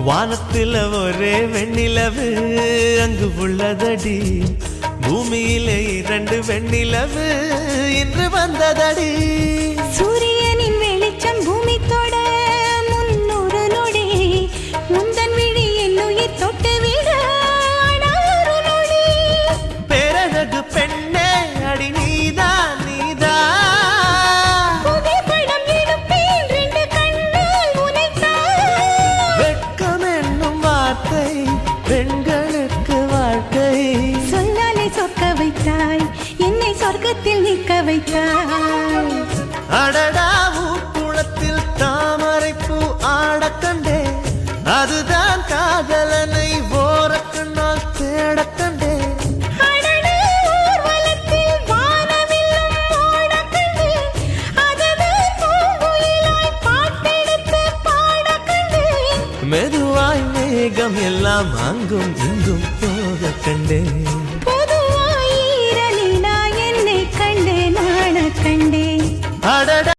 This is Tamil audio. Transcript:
வானத்தில் ஒரே வெண்ணிலவு அங்கு உள்ளதடி, பூமியிலே 2 வெண்ணிலவு இன்று வந்ததடி. சூரியனின் வெளிச்சம் பூமி தொட 300 நொடி, முந்தன் விழி என் உயிர் தொட்டு விட ஒரு நொடி. பேரழகு பெண்ணே அடி நீதான் நீதான், புதிய படம் எடுப்பேன் 2 கண்ணால் உனைத்தான். வெட்கம் என்னும் வார்த்தை பெண்களுக்கு வாழ்க்கை, சொன்னாலே சொக்க வைத்தாய் என்னை சொர்க்கத்தில் நிற்க வைத்தாய். அடடா ஊர்குளத்தில் தாமரைப்பூ ஆடக் கண்டே, அதுதான் காதலனை ஓரக்கண்ணால் தேடக் கண்டே. அடடா ஊர்வலத்தில் வானவில்லும் ஓடக் கண்டேன், அதுதான் பூங்குயிலாய் பாட்டெடுத்து பாடக் கண்டேன். மெதுவாய் மேகம் எல்லாம் அங்கும் இங்கும் போகக் கண்டே. பொதுவாய் ஈரலிலா என்னை கண்டே நாணக் கண்டேன். அடடா